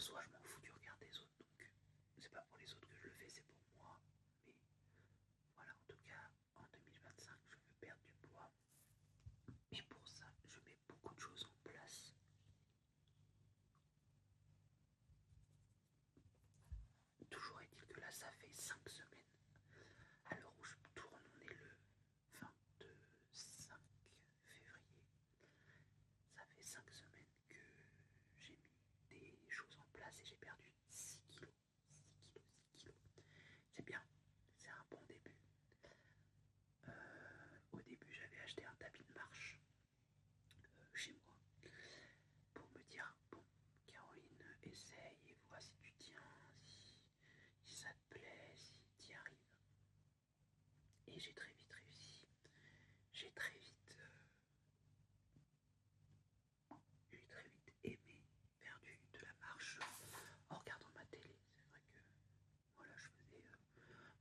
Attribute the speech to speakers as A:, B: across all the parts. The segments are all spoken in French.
A: soi, je m'en fous du regard des autres, donc c'est pas pour les autres que je le fais, c'est pour moi. Mais voilà, en tout cas, en 2025, je veux perdre du poids. Et pour ça, je mets beaucoup de choses en place. Toujours est-il que là, ça fait 5 semaines. À l'heure où je tourne, on est le 25 février. Ça fait 5 semaines que j'ai mis des choses en place et j'ai perdu 6 kilos. 6 kilos, 6 kilos. C'est bien, c'est un bon début. Au début, j'avais acheté un tapis de marche chez moi pour me dire, bon, Caroline, essaye et vois si tu tiens, si ça te plaît, si tu y arrives. Et j'ai très vite réussi. J'ai très vite aimé faire de la marche en regardant ma télé. C'est vrai que voilà, je faisais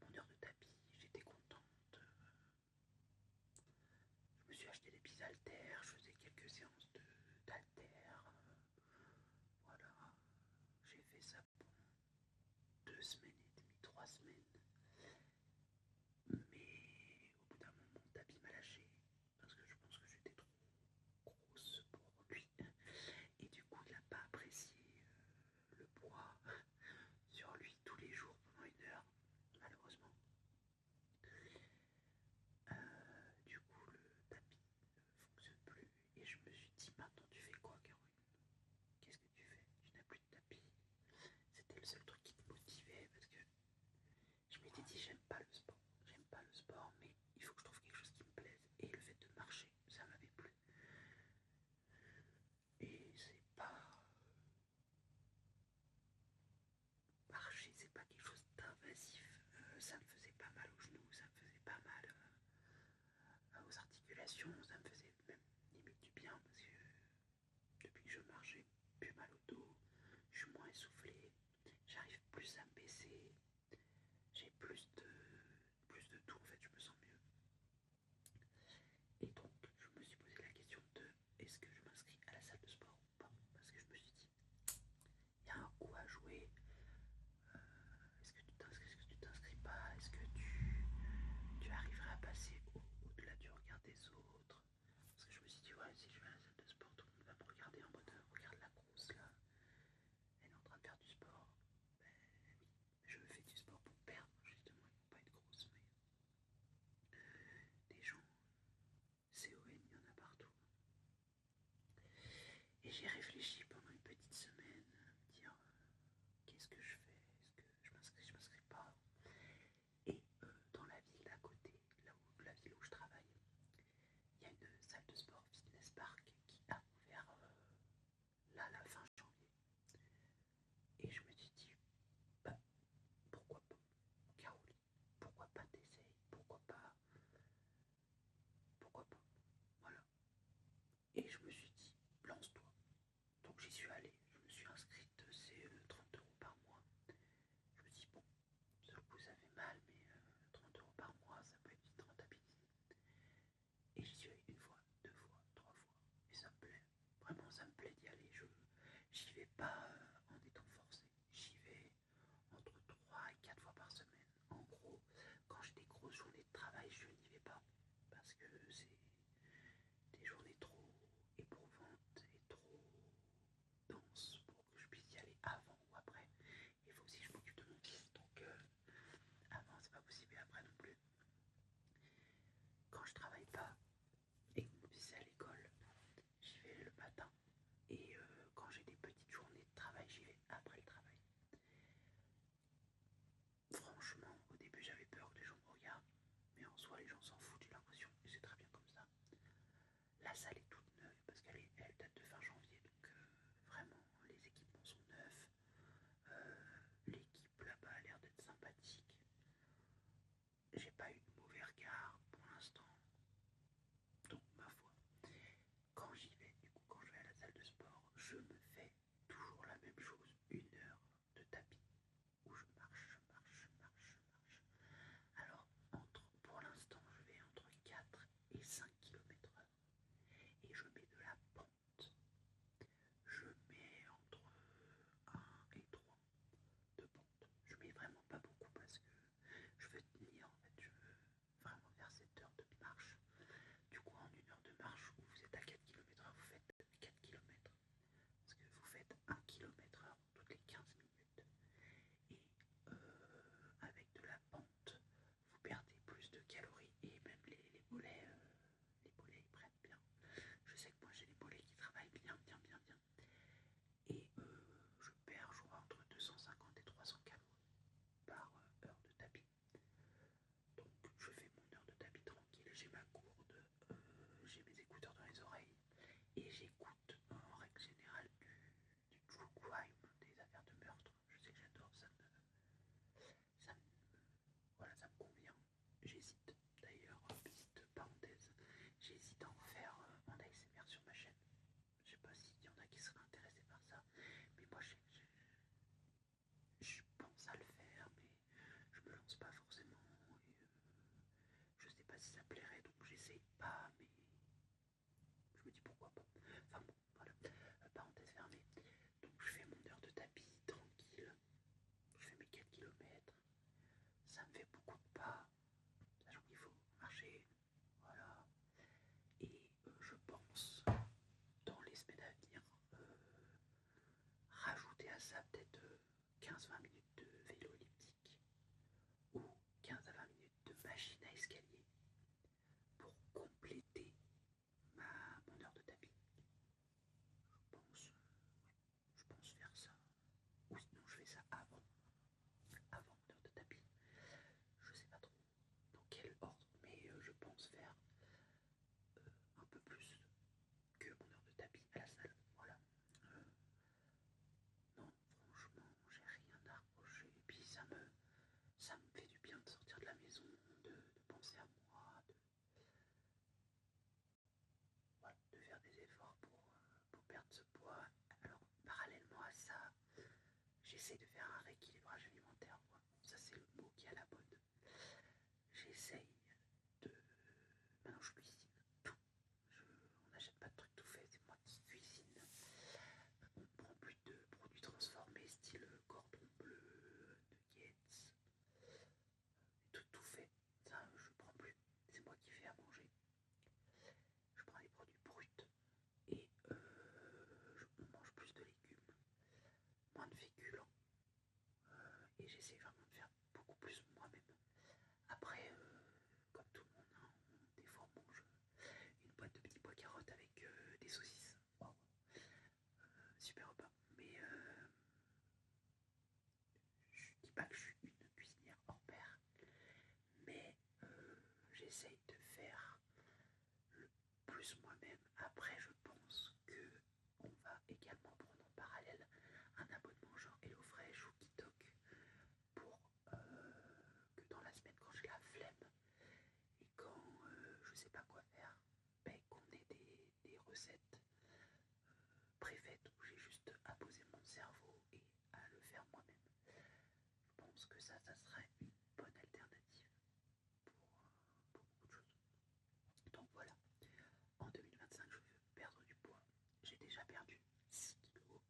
A: mon heure de tapis, j'étais contente. Je me suis acheté des petits haltères, je faisais quelques séances d'haltères. Voilà, j'ai fait ça pour 2 semaines et demie, 3 semaines. Mais au bout d'un moment, mon tapis m'a lâché parce que je pense que j'étais trop grosse pour lui. Et du coup, il n'a pas apprécié le poids sur lui tous les jours pendant 1 heure, malheureusement. Du coup, le tapis ne fonctionne plus. Et je me suis dit, maintenant tu fais quoi, Caroline? Qu'est-ce que tu fais? Tu n'as plus de tapis. C'était le seul truc qui me motivait parce que je m'étais dit, j'aime pas le sport. J'aime pas le sport, mais il faut que je trouve quelque chose qui me plaise. Et le fait de marcher, ça m'avait plu. Et c'est pas. Marcher, c'est pas quelque chose d'invasif. Ça me faisait pas mal aux genoux, ça me faisait pas mal aux articulations, ça me faisait même limite du bien parce que depuis que je marche, j'ai plus mal au dos, je suis moins essoufflé, j'arrive plus à me baisser, j'ai plus de tout en fait, je me sens mieux. Et donc, je me suis posé la question de est-ce que je m'inscris à la salle de sport ou pas? Parce que je me suis dit, il y a un coup à jouer. Est-ce que tu t'inscris, est-ce que tu t'inscris pas? Est-ce que tu arriverais à passer au-delà du regard des autres? Parce que je me suis dit, ouais, si je vais à la salle de sport, tout le monde va me regarder en mode regarde la grosse là, elle est en train de faire du sport. Ben oui, je fais du sport pour perdre justement, et pour pas être grosse, mais des gens, CON, il y en a partout. Et j'ai réfléchi pendant une petite semaine à me dire qu'est-ce que je fais? Est-ce que je m'inscris pas? Et dans la ville d'à côté, la ville où je travaille, il y a une salle de sport Fitness Park qui a ouvert là la fin janvier. Et je me suis dit, bah, pourquoi pas, Caroline? Pourquoi pas t'essayer? Pourquoi pas? Voilà. Et je me suis dit, lance-toi. Donc j'y suis allé, je me suis inscrite, c'est 30 € par mois. Je me suis dit, bon, sur le coup ça fait mal, mais 30 € par mois, ça peut être vite rentabilisé. Et j'y suis allé une fois, 2 fois, 3 fois, et ça me plaît. Vraiment, ça me plaît d'y aller. J'y vais pas en étant forcé. J'y vais entre 3 et 4 fois par semaine. En gros, quand j'ai des grosses journées de travail, je n'y vais pas. Parce que c'est des journées trop éprouvantes et trop denses pour que je puisse y aller avant ou après. Il faut aussi que je m'occupe de mon fils. Donc avant, c'est pas possible et après non plus. Quand je travaille pas et que mon fils est à l'école, j'y vais le matin. Et quand j'ai des petites journées de travail, j'y vais après le travail. Franchement, au début, j'avais peur que les gens me regardent. Mais en soi, les gens s'en foutent, j'ai l'impression. Et c'est très bien comme ça. La salle est toute neuve parce elle date de fin janvier. Donc vraiment, les équipements sont neufs. L'équipe là-bas a l'air d'être sympathique. J'ai pas eu de mauvais regard pour l'instant. Donc, ma foi, quand j'y vais, du coup, quand je vais à la salle de sport, je me fais toujours la même chose, 1 heure de tapis où je marche, je marche, je marche, je marche. Alors, pour l'instant, je vais entre 4 et 5 km/h. pas si ça plairait, donc j'essaye pas, mais je me dis pourquoi pas. Enfin bon, voilà, parenthèse fermée. Donc je fais mon heure de tapis tranquille, je fais mes 4 kilomètres, ça me fait beaucoup de pas, sachant qu'il faut marcher, voilà. Et je pense, dans les semaines à venir, rajouter à ça peut-être 15-20 minutes de vélo elliptique ou 15 à 20 minutes de machine à escalier pour compléter mon heure de tapis. Je pense faire ça. Ou sinon je fais ça avant mon heure de tapis. Je sais pas trop dans quel ordre, mais je pense faire un peu plus que mon heure de tapis à la salle. Voilà. Non, franchement, j'ai rien à reprocher. Et puis ça me fait du bien de sortir de la maison, de penser à moi, voilà, de faire des efforts pour perdre ce poids. Alors, parallèlement à ça, j'essaie de faire un rééquilibrage alimentaire. Quoi. Ça, c'est le mot qui est à la mode. J'essaye de... Maintenant, je cuisine tout. On n'achète pas de trucs tout faits, c'est moi qui cuisine. On prend plus de produits transformés, style cordon bleu, nuggets, tout fait. Ça, je prends plus. C'est moi qui fais à manger. Je prends des produits bruts et on mange plus de légumes, moins de féculents. Et j'essaie vraiment de faire beaucoup plus moi-même. Après, comme tout le monde, hein, des fois on mange une boîte de petits pois carottes avec des saucisses. Wow. Super repas. Mais je dis pas que je suis une cuisinière hors pair, mais j'essaye de faire le plus moi-même. Après, je pense que on va également prendre en parallèle un abonnement genre HelloFresh ou Kitok pour que dans la semaine, quand j'ai la flemme et quand je sais pas quoi faire, ben, qu'on ait des recettes préfaites où j'ai juste à poser mon cerveau et à le faire moi-même. Je pense que ça serait une bonne alternative pour beaucoup de choses. Donc voilà, en 2025, je veux perdre du poids. J'ai déjà perdu 6 kilos.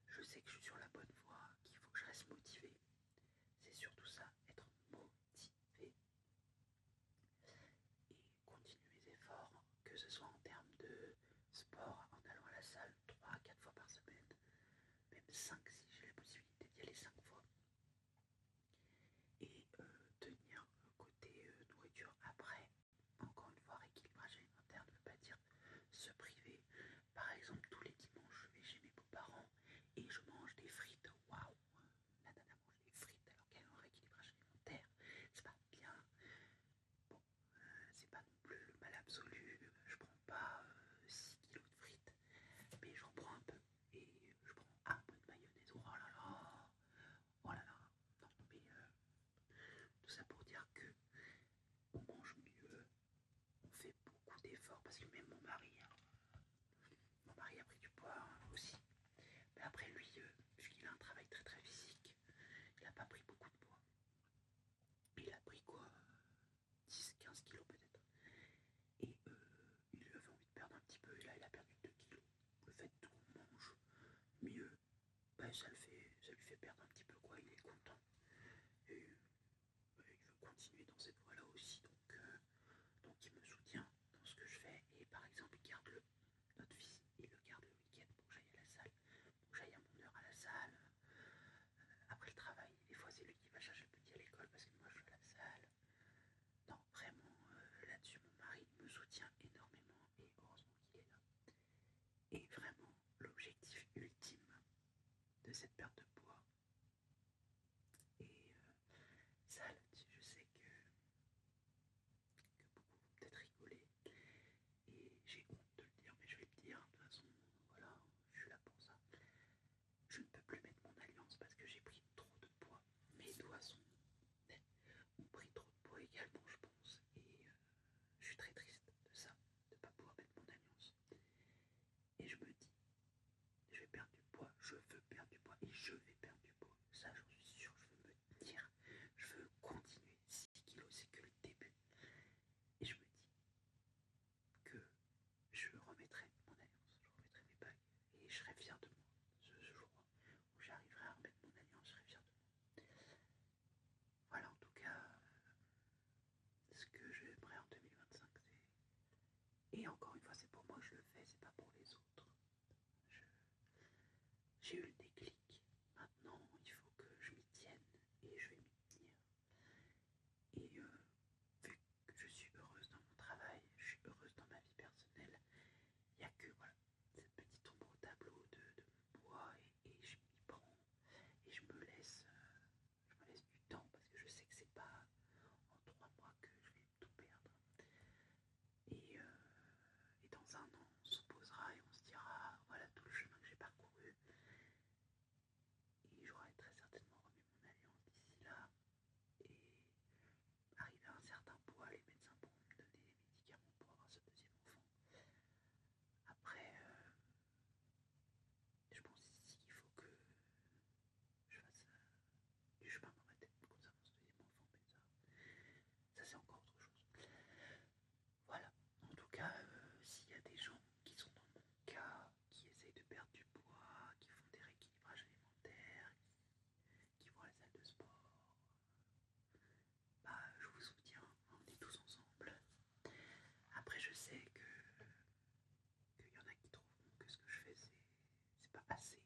A: Je sais que je suis sur la bonne voie, qu'il faut que je reste motivé. C'est surtout ça, être motivé et continuer mes efforts, que ce soit en termes de sport, en allant à la salle 3 à 4 fois par semaine, même 5 si j'ai la possibilité d'y aller 5 fois. Et tenir côté nourriture après, encore une fois, rééquilibrage alimentaire ne veut pas dire se priver. Par exemple, tous les dimanches, je vais chez mes beaux-parents et je mange des frites. Waouh, la nana mange des frites alors qu'elle a un rééquilibrage alimentaire. C'est pas bien. Bon, c'est pas non plus le mal absolu. Je prends pas 6 kilos de frites, mais j'en prends un peu. Et je prends un peu de mayonnaise. Oh là là, oh là là. Non, mais tout ça pour dire que on mange mieux, on fait beaucoup d'efforts parce que même mon mari a pris du poids aussi. Mais après lui, vu qu'il a un travail très très physique, il n'a pas pris beaucoup de poids. Il a pris quoi 10-15 kilos peut-être. Et il avait envie de perdre un petit peu et là il a perdu 2 kilos. Le fait qu'on mange mieux, bah, ça lui fait perdre un petit peu quoi, il est content. Et bah, il veut continuer dans cette voie là aussi. Donc il me soutient dans ce que je fais et par exemple il garde notre fils, il le garde le week-end pour que j'aille à la salle, pour que j'aille à mon heure à la salle. Après le travail, des fois c'est lui qui va chercher le petit à l'école parce que moi je suis à la salle. Non, vraiment là-dessus mon mari me soutient énormément et heureusement qu'il est là. Et vraiment l'objectif ultime de cette perte de poids. Et ça là-dessus je sais que beaucoup vont peut-être rigoler. Et j'ai honte de le dire, mais je vais le dire. De toute façon, voilà, je suis là pour ça. Je ne peux plus mettre mon alliance parce que j'ai pris trop de poids. Mes doigts ont pris trop de poids également, je pense. Et je suis très triste de ça, de ne pas pouvoir mettre mon alliance. Et je me dis, je vais perdre du poids, je veux perdre du poids et je vais Et encore une fois, c'est pour moi que je le fais, c'est pas pour les autres. J'ai eu le déclic. Maintenant, il faut que je m'y tienne et je vais m'y tenir. Et vu que je suis heureuse dans mon travail, je suis heureuse dans ma vie personnelle, il n'y a que voilà, cette petite ombre au tableau de mon poids et je m'y prends et je me laisse du temps parce que je sais que c'est pas en 3 mois que je vais tout perdre. Et dans un an, on se posera et on se dira voilà tout le chemin que j'ai parcouru. Et j'aurai très certainement remis mon alliance d'ici là. Et arrivé à un certain poids, les médecins pourront me donner des médicaments pour avoir ce deuxième enfant. Après, je pense ici qu'il faut que je fasse du chemin dans ma tête concernant ce deuxième enfant, mais ça c'est encore autre chose. Voilà, en tout cas, s'il y a des gens qui sont dans mon cas, qui essayent de perdre du poids, qui font des rééquilibrages alimentaires, qui vont à la salle de sport, bah je vous soutiens, on est tous ensemble. Après je sais qu'il y en a qui trouveront que ce que je fais c'est pas assez,